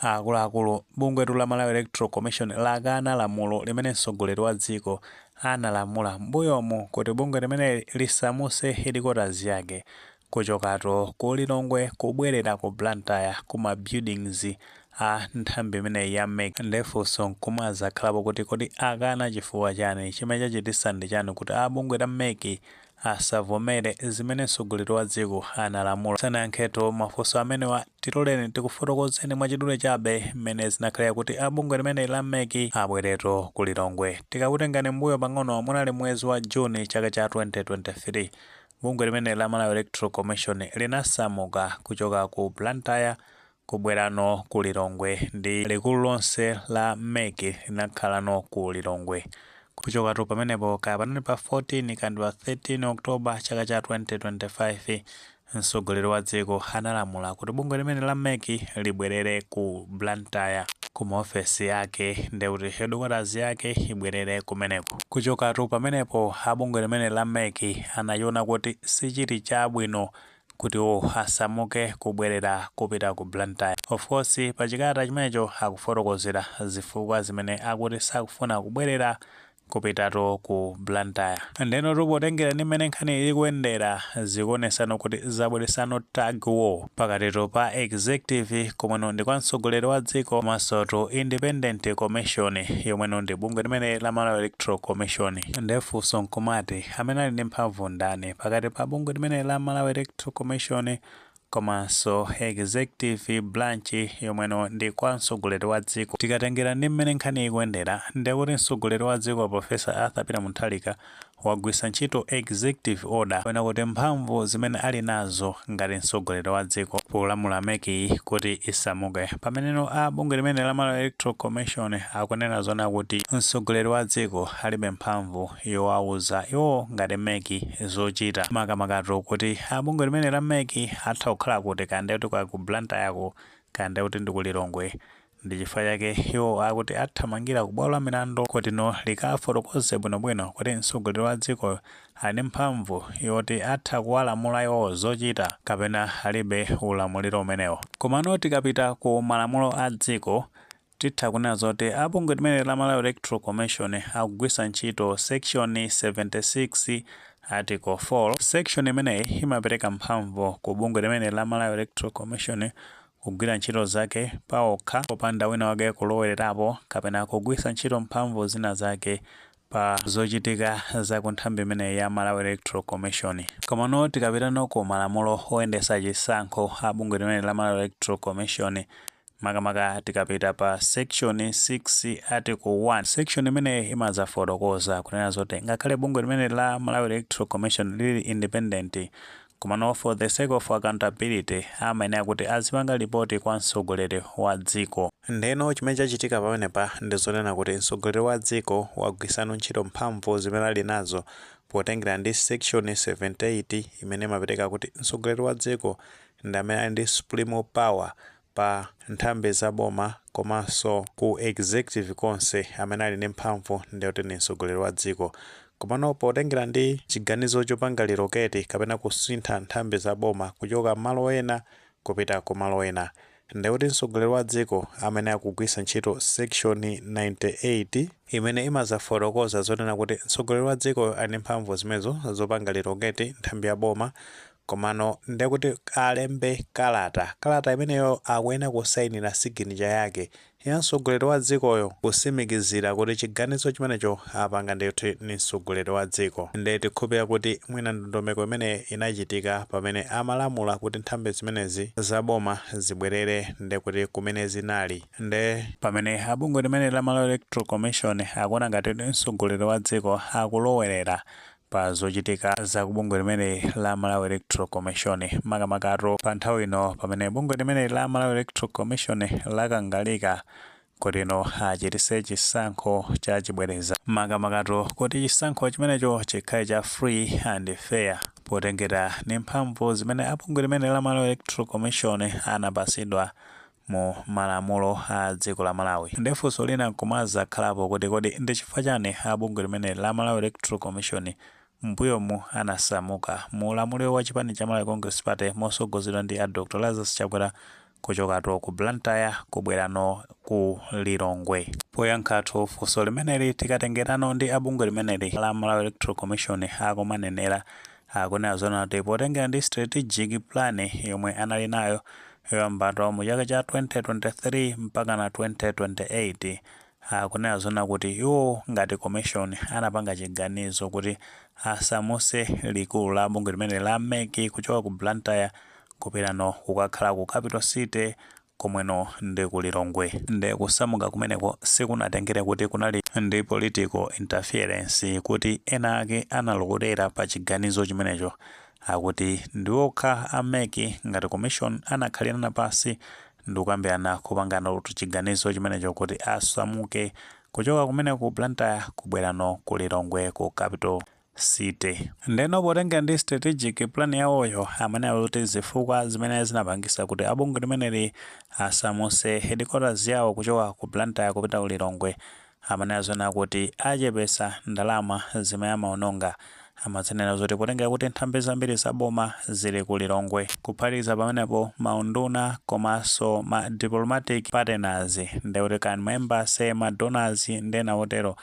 akuluakulu bungwe la Malawi Electoral Commission lakana lamulo limene mtsogoleri wa dziko analamula m'mbuyomu kuti bungwe limene lisamuse headquarters yake kuchokato ku Lilongwe kubwerera ku Blantyre kuma buildings a nthambi imeneyi ya MEC. Ndefunso nkumaza khalapo kuti kodi akana chifukwa chani, chimene chachitisa ndi chani kuti bungwe la MEC asavomere zimene mtsogoleri wa dziko analamula. Sanayankheto mafunso amenewa tiloleni tikufotokozeni mwachidule chabe mmene zinakhalira kuti bungwe limene la MEC abwereto ku Lilongwe. Tikakutengani mbuyo pang'ono munali mwezi wa Juni chaka cha 2023 bungwe limene la Malawi Electoral Commission linasamuka kuchoka ku Blantyre kubwerano ku Lilongwe ndi likulu lonse la MEC linakhalano ku Lilongwe. Kuchokatu pamenepo panali pa 14 kandi pa 13 Oktoba chaka cha 2025 mtsogoleri wa dziko analamula kuti bungwe limene la MEC libwerere ku Blantyre ku maofesi yake ndi kuti headquarters yake ibwerere kumeneko. Kuchokatu pamenepo bungwe limene la MEC anachiona kuti sichili chabwino kuti asamuke kubwerera kupita ku Blantyre. Of course pachikata chimenecho akufotokozera zifukwa zimene akuti sakufuna kubwerera kupitato ku Blantyre. Ndeno tupotengera ndi mmene nkhani ili kuyendera zikuonesano kuti zabweresano tug war pakatito pa executive komweno ndi kwa mtsogoleri wa dziko komanso independent commission yomweno ndi bungwe limene la Malawi Electoral Commission. Ndefunso nkumati amene ali ndi mphamvu ndani pakati pa bungwe limene la Malawi Electoral Commission komanso executive branch yomweno ndi kwa mtsogoleri wa dziko. Tikatengera ndi mmene nkhani ikuyendera ndi kuti mtsogoleri wa dziko Professor Arthur Peter Mutharika wagwisa ntchito executive order kapena kuti mphamvu zimene ali nazo ngati mtsogoleri wa dziko polamula MEC kuti isamuke. Pameneno bungwe limene la Malawi Electoral Commission akunena zona kuti mtsogoleri wa dziko alibe mphamvu yowauza iwo ngati MEC zochita makamakato kuti bungwe limene la MEC atha kukhala kuti kande kuti kwa ku Blantyre kande kuti ndi ku Lilongwe. Ndi chifukwa chake iwo akuti athamangira ku bwalo la milandu kuti likafotokoze bwinobwino kuti mtsogoleri wa dziko ali ndi mphamvu yoti atha kuwalamula iwo zochita kapena alibe ulamuliro umenewo. Komano tikapita ku malamulo a dziko titha kunena zoti bungwe limene la Malawi Electoral Commission akugwisa ntchito section 76 article 4. Section imeneyi imapereka mphamvu ku bungwe limene la Malawi Electoral Commission kugwira ntchito zake paokha popanda wina wake kulowererapo kapena kugwisa ntchito mphamvu zina zake pa zochitika za ku nthambi imeneyi ya Malawi Electoral Commission. Komano tikapitano ku malamulo oyendesa chisankho bungwe limene la Malawi Electoral Commission makamaka tikapita pa section 6 article 1. Section imeneyi imazafotokoza kunena zoti ngakhale bungwe limene la Malawi Electoral Commission lili independent komano for the sake of accountability amayenera kuti azipanga ripoti kwa mtsogoleri wa dziko. Ndeno chimene chachitika pamenepa ndizonena kuti mtsogoleri wa dziko wagwisano ntchito mphamvu zimene ali nazo potengera ndi section 78 imene imapereka kuti mtsogoleri wa dziko ndi amene ali ndi supreme power pa nthambi za boma komanso ku executive konse amene ali ndi mphamvu ndiyoti ndi mtsogoleri wa dziko. Komano potengera ndi chiganizo chopanga liroketi kapena kusintha nthambi za boma kuchoka malo ena kupita ku malo ena ndiyoti mtsogoleri wa dziko amene akugwisa ntchito section 98 imene imazafotokoza zonena kuti mtsogoleri wa dziko ali ndi mphamvu zimenezo zopanga liroketi nthambi ya boma. Komano ndikuti alembe kalata imeneyo akuyenera kusayinira signature yake ya mtsogoleri wa dzikoyo kusimikizira kuti chiganizo chimenecho apanga ndiyoti ni mtsogoleri wa dziko. Ndi tikhulupirira kuti mwina ndondomeko imene inachitika pamene amalamula kuti nthambi zimenezi za boma zibwerere ndikuti kumene zinali. Ndi pamene bungwe limene la Malawi Electoral Commission akuona ngati mtsogoleri wa dziko akulowerera pa zochitika za bungwe limene la Malawi Electoral Commission makamakato pa nthawi ino pamene bungwe limene la Malawi Electoral Commission lakangalika kuti achitise chisankho cha chibwereza makamakato kuti chisankho chimenecho chikhale cha free and fair potengera ni mphamvu zimene bungwe limene la Malawi Electoral Commission anapasidwa mu malamulo a dziko la Malawi. Ndefunso lina nkumaza khalapo kuti kodi ndi chifukwa chani bungwe limene la Malawi Electoral Commission mbuyomu anasamuka mu ulamuliro wa chipani cha Malawi Congress Party mosogozedwa ndi Dr. Lazarus Chakwera kuchokatu ku Blantyre kubwerano ku Lilongwe. Poyankhatu funso limeneli tikatengerano ndi abungwe limeneli la Malawi Electoral Commission akumanenera akunena zona kuti potengera ndi strategic plan yomwe anali nayo yoyambatu mu chaka cha 2023 mpaka na 2028 akunena zona kuti iwo ngati commission anapanga chiganizo kuti asamuse likulu la bungwe limene la MEC kuchoka ku Blantyre kupirano kukakhala ku capital city komweno ndi ku Lilongwe. Ndi kusamuka kumeneko sikunatengere kuti kunali ndi political interference kuti ena ake analokotera pa chiganizo chimenecho akuti ndiwokha a MEC ngati commission anakhalirana pasi ndi kukambirana kupangana kuti chiganizo chimenecho kuti asamuke kuchoka kumeneko ku Blantyre kubwerano ku Lilongwe ku capital city. Ndeno potengera ndi strategic plan yawoyo amene akuti zifukwa zimene zinapangisa kuti abungwe limeneli asamuse headquarters yawo kuchoka ku Blantyre kupita ku Lilongwe amene azona kuti achepesa ndalama zimene amaononga amatsenera zoti potengera kuti nthambi zambiri zaboma zili ku Lilongwe kuphatikiza pamenepo maunduna komanso ma diplomatic partners ndekuti kani maembasi ma donors ndena otero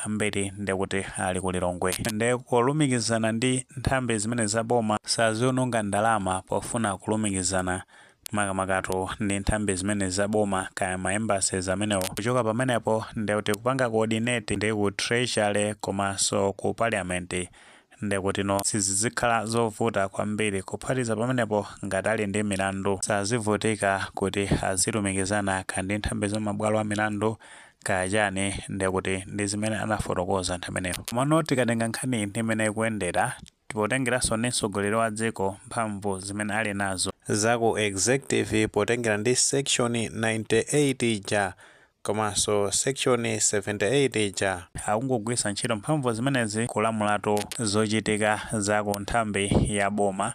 ambiri ndekuti ali ku Lilongwe. Ndi kulumikizana ndi nthambi zimene zaboma saziononga ndalama pofuna kulumikizana makamakatu ndi nthambi zimene zaboma kaya maembasi amenewo kuchoka pamenepo ndekuti kupanga coordinate ndi ku treasury komanso ku parliament ndekuti no sizizikhala zovuta kwambiri kuphatikiza pamenepo ngati ali ndi milandu sazivutika kuti azilumikizana kandi nthambi za mabwalo a milandu kajani ndekuti ndi zimene anafotokoza ntamenepo. Komano tikatenga nkhani imene ikuyendera potengeraso ndi mtsogoleri wa dziko mphamvu zimene ali nazo zaku executive potengera ndi section 98 ja komanso section 78 ja akungogwisa ntchito mphamvu zimenezi kulamulatu zochitika zaku nthambi ya boma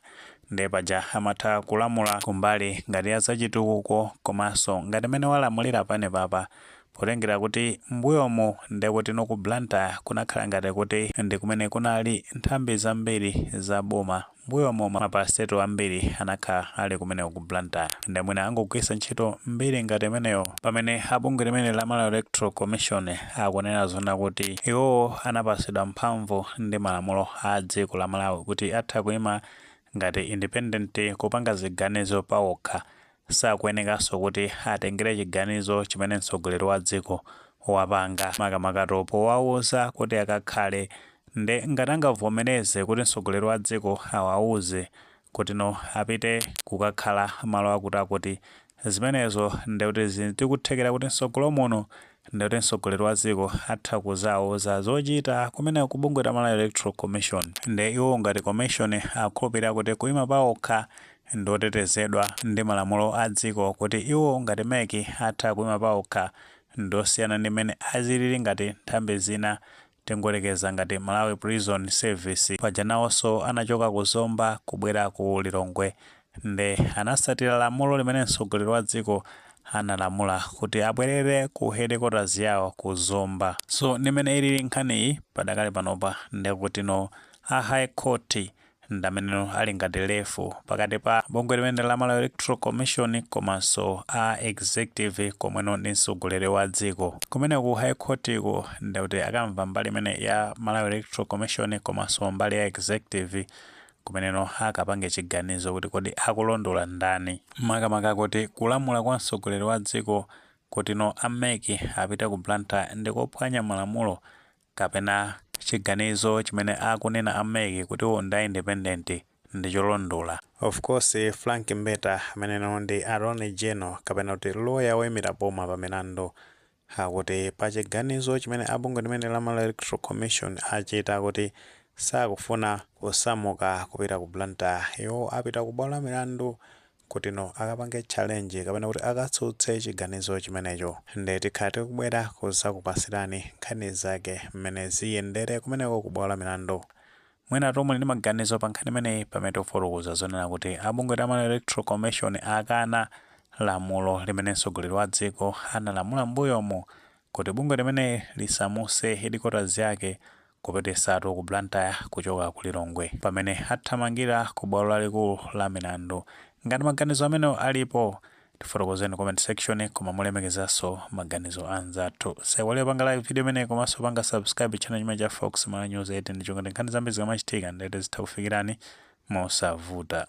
ndi paja amatha kulamula kumbali ngati ya zachitukuko komanso ngati mene walamulira panepapa potengera kuti mbuyomo ndekuti no ku Blantyre kunakhala ngati kuti ndi kumene kunali nthambi zambiri za boma mbuyomo mapaseto ambiri anakhala ali kumene ku Blantyre ndi mwina angogwisa ntchito mbiri ngati imeneyo pamene abungwe limene la Malawi Electoral Commission akunena zona kuti iwo anapasidwa mphamvu ndi malamulo a dziko la Malawi kuti atha kuima ngati independent kupanga ziganizo pawokha sakuyenekanso kuti atengere chiganizo chimene mtsogoleri wa dziko wapanga makamakatu powauza kuti akakhale ndi ngati angavomereze kuti mtsogoleri wa dziko awauze kuti no apite kukakhala malo akuti zimenezo ndikuti tikuthekera kuti mtsogolo muno ndikuti mtsogoleri wa dziko atha kuzauza zochita kumene kubungwe la Malawi Electoral Commission ndi iwo ngati commission akhulupirira kuti kuima pawokha ndotetezedwa ndi malamulo a dziko kuti iwo ngati MEC atha kuima pawokha ndosiyana ndi mene azilili ngati nthambi zina tingolekeza ngati Malawi Prison Service paja nawonso anachoka ku Zomba kubwera ku Lilongwe ndi anasatira lamulo limene mtsogoleri wa dziko analamula kuti abwerere ku headquarters yawo ku Zomba. So nimene ilili nkhaniyi padakali panopa ndikuti no a High Court ndameneno ali ngati lefu pakati pa bungwe limene la Malawi Electoral Commission komanso a executive komweno ndi mtsogoleri wa dziko kumene ku High Court ku ndikuti akamva mbali imene ya Malawi Electoral Commission komanso mbali ya executive kumeneno akapange chiganizo kuti kodi akulondola ndani makamaka kuti kulamula kwa mtsogoleri wa dziko kuti no a MEC apita ku Blantyre ndi kuphwanya malamulo kapena chiganizo chimene akunena a MEC kuti iwo ndi independent ndi cholondola. Of course Frank Mbeta ameneno ndi Attorney General kapena kuti lawyer woyimira boma pa milandu akuti pa chiganizo chimene abungwe limene la Malawi Electoral Commission achita kuti sakufuna kusamuka kupita ku Blantyre iwo apita ku bwalo la milandu kuti no akapange challenge kapena kuti akatsutse chiganizo chimenecho ndi tikhati kubwera kuzakupasirani nkhani zake mmene ziyendere kumeneko ku bwalo la milandu. Mwina tomwe ndi maganizo pa nkhani imeneyi pamene tofotokoza zonena kuti abungwe la Malawi Electoral Commission akana lamulo limene mtsogoleri wa dziko analamula mbuyomo kuti bungwe limene lisamuse headquarters yake kupititsatu ku Blantyre kuchoka ku Lilongwe pamene athamangira ku bwalo lalikulu la milandu. Ngati maganizo amene alipo tifotokozeni comment section, koma mulemekezanso maganizo anzathu. Saiwale panga live video imene komanso panga subscribe channel chimene cha Fox Mala News 8 ndicho ngati nkhani zambiri zikamachitika ndete zitha kufikirani mosavuta.